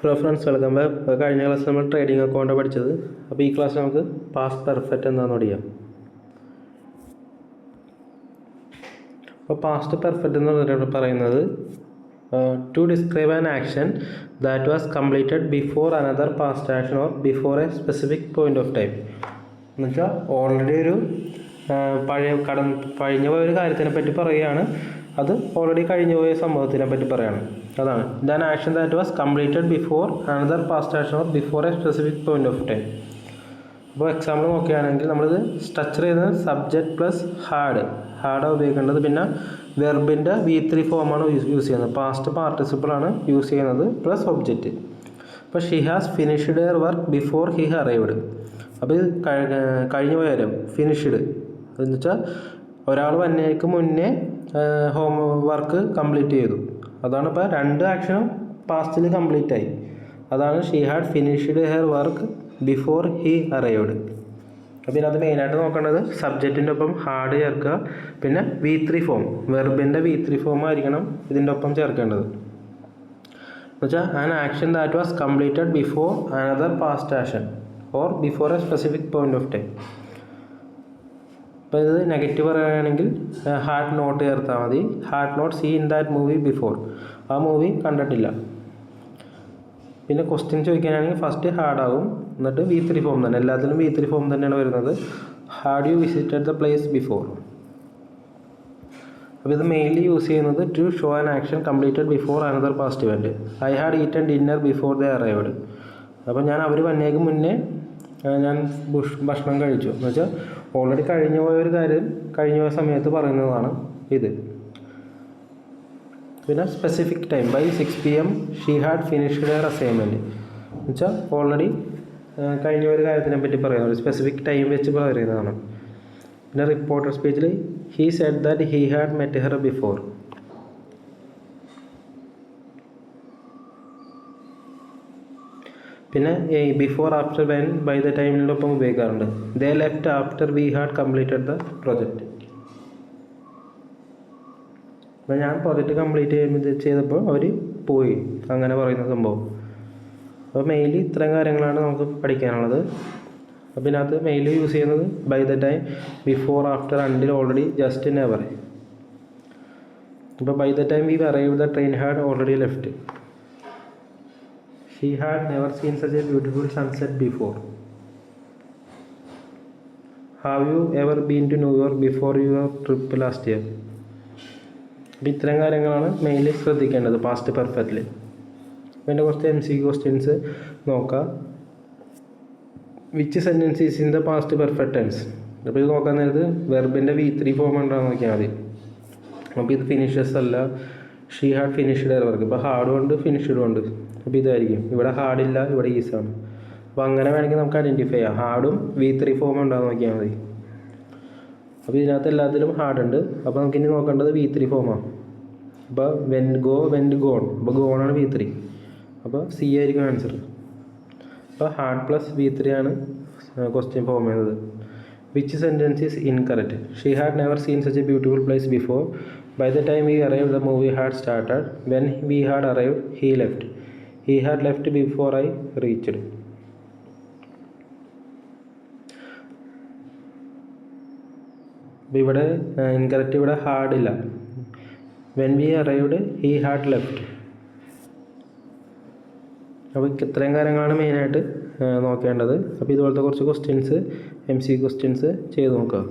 Hello friends, welcome back. കഴിഞ്ഞ class നമ്മൾ trading account പഠിച്ചത്. അപ്പോൾ ഈ ക്ലാസ്സിൽ നമുക്ക് പാസ്റ്റ് പെർഫെക്റ്റ് എന്താണെന്ന് പഠിക്കാം. അപ്പോൾ പാസ്റ്റ് പെർഫെക്റ്റ് എന്ന് പറഞ്ഞിട്ട് പറയുന്നത് to describe an action that was completed before another past action or before a specific point of time. എന്നുവെച്ചാൽ ഓൾറെഡി ഒരു കഴിഞ്ഞ പോയ ഒരു കാര്യത്തിനെ പറ്റി പറയുകയാണ്, അത് ഓൾറെഡി കഴിഞ്ഞു പോയ സംഭവത്തിനെ പറ്റി പറയുകയാണ്. അതാണ് than action that was completed before another past action or before a specific point of time. അപ്പോൾ എക്സാമ്പിൾ നോക്കുകയാണെങ്കിൽ നമ്മളിത് സ്ട്രക്ചർ ചെയ്യുന്നത് സബ്ജക്റ്റ് പ്ലസ് ഹാർഡാണ് ഉപയോഗിക്കേണ്ടത്. പിന്നെ വെർബിൻ്റെ V3 ഫോമാണ് യൂസ് ചെയ്യുന്നത്. പാസ്റ്റ് പാർട്ടിസിപ്പിളാണ് യൂസ് ചെയ്യുന്നത് പ്ലസ് ഒബ്ജക്റ്റ്. അപ്പോൾ she has finished hair work before he arrived. അപ്പോൾ ഇത് കഴിഞ്ഞു പോയ കാര്യം ഫിനിഷ്ഡ് എന്ന് വെച്ചാൽ ഒരാൾ വന്നേക്ക് മുന്നേ ഹോം വർക്ക് കംപ്ലീറ്റ് ചെയ്തു. അതാണ് ഇപ്പോൾ രണ്ട് ആക്ഷനും പാസ്റ്റിൽ കംപ്ലീറ്റ് ആയി. അതാണ് she had finished hair work before he arrived. അപ്പോൾ ഇതിനകത്ത് മെയിനായിട്ട് നോക്കേണ്ടത് സബ്ജക്റ്റിൻ്റെ ഒപ്പം ഹാർഡ് ചേർക്കുക, പിന്നെ V3 ഫോം വെർബിൻ്റെ V3 ഫോം ആയിരിക്കണം ഇതിൻ്റെ ഒപ്പം ചേർക്കേണ്ടത്. എന്നുവെച്ചാൽ an action that was completed before another past action or before a specific point of time. അപ്പോൾ ഇത് നെഗറ്റീവ് പറയുകയാണെങ്കിൽ ഹാഡ് നോട്ട് ചേർത്താൽ മതി. Had not see in that movie before, ആ മൂവി കണ്ടിട്ടില്ല. പിന്നെ ക്വസ്റ്റ്യൻ ചോദിക്കാനാണെങ്കിൽ ഫസ്റ്റ് ഹാഡ് ആവും, എന്നിട്ട് V3 ഫോം തന്നെ. എല്ലാത്തിലും V3 ഫോം തന്നെയാണ് വരുന്നത്. Had you visited the place before. അപ്പോൾ ഇത് മെയിൻലി യൂസ് ചെയ്യുന്നത് to show an action completed before another past event. I had eaten dinner before the arrived. അപ്പോൾ ഞാൻ അവർ വന്നേക്ക് മുന്നേ ഞാൻ ഭക്ഷണം കഴിച്ചു എന്ന് വെച്ചാൽ ഓൾറെഡി കഴിഞ്ഞു പോയ ഒരു കാര്യം കഴിഞ്ഞു പോയ സമയത്ത് പറയുന്നതാണ് ഇത്. പിന്നെ specific time by 6 PM she had finished her assignment എന്ന് വെച്ചാൽ ഓൾറെഡി കഴിഞ്ഞ ഒരു കാര്യത്തിനെ പറ്റി പറയുന്നത് സ്പെസിഫിക് ടൈം വെച്ച് പറയുന്നതാണ്. പിന്നെ റിപ്പോർട്ടർ സ്പീച്ചിൽ he said that he had met her before. പിന്നെ before after when by the ടൈമിൻ്റെ ഒപ്പം ഉപയോഗിക്കാറുണ്ട്. They left after we had completed the project. അപ്പോൾ ഞാൻ പ്രൊജക്റ്റ് കംപ്ലീറ്റ് ചെയ്തപ്പോൾ അവർ പോയി, അങ്ങനെ പറയുന്ന സംഭവം. അപ്പോൾ മെയിൻലി ഇത്രയും കാര്യങ്ങളാണ് നമുക്ക് പഠിക്കാനുള്ളത്. അപ്പോൾ ഇതിനകത്ത് മെയിൻലി യൂസ് ചെയ്യുന്നത് by the time, before, after, until, already, just, never. ഇപ്പോൾ by the time we arrived the train had already left. She had never seen such a beautiful sunset before. Have you ever been to New York before your trip last year? അപ്പോൾ ഇത്തരം കാര്യങ്ങളാണ് mainly ശ്രദ്ധിക്കേണ്ടത് past perfectly. പിന്നെ കുറച്ച് MCQ questions നോക്കാം. Which sentence is in the past perfect tense. അപ്പോൾ ഇത് നോക്കാൻ നേരത്ത് വെർബിൻ്റെ V3 ഫോം ഉണ്ടാകുന്ന നോക്കിയാൽ മതി. അപ്പോൾ ഇത് ഫിനിഷസ് അല്ല, she had finished hair work. ഇപ്പോൾ ഹാർഡും ഉണ്ട് ഫിനിഷ്ഡും ഉണ്ട്. അപ്പോൾ ഇതായിരിക്കും, ഇവിടെ ഹാർഡില്ല, ഇവിടെ ഈസാണ്. അപ്പോൾ അങ്ങനെ വേണമെങ്കിൽ നമുക്ക് ഐഡൻറ്റിഫൈ ചെയ്യാം. ഹാർഡും V3 ഫോം ഉണ്ടാകുന്ന നോക്കിയാൽ മതി. അപ്പോൾ ഇതിനകത്ത് എല്ലാത്തിലും ഹാർഡ് ഉണ്ട്. അപ്പോൾ നമുക്കിനി നോക്കേണ്ടത് V3 ഫോമാണ്. അപ്പോൾ വെൻറ്റ് ഗോൺ. അപ്പോൾ ഗോണാണ് V3. അപ്പോൾ C ആയിരിക്കും ആൻസർ. അപ്പോൾ ഹാർഡ് പ്ലസ് V3 ആണ് ക്വസ്റ്റ്യൻ ഫോം ചെയ്യുന്നത്. Which sentence is incorrect. She had never seen such a beautiful place before. By the time we arrived the movie had started. When we had arrived he left. He had left before I reached. അപ്പോൾ ഇവിടെ incorrect, ഇവിടെ ഹാർഡില്ല. When we arrived he had left. അപ്പോൾ ഇത്രയും കാര്യങ്ങളാണ് മെയിനായിട്ട് നോക്കേണ്ടത്. അപ്പോൾ ഇതുപോലത്തെ കുറച്ച് ക്വസ്റ്റ്യൻസ് MCQ ക്വസ്റ്റ്യൻസ് ചെയ്ത് നോക്കുക.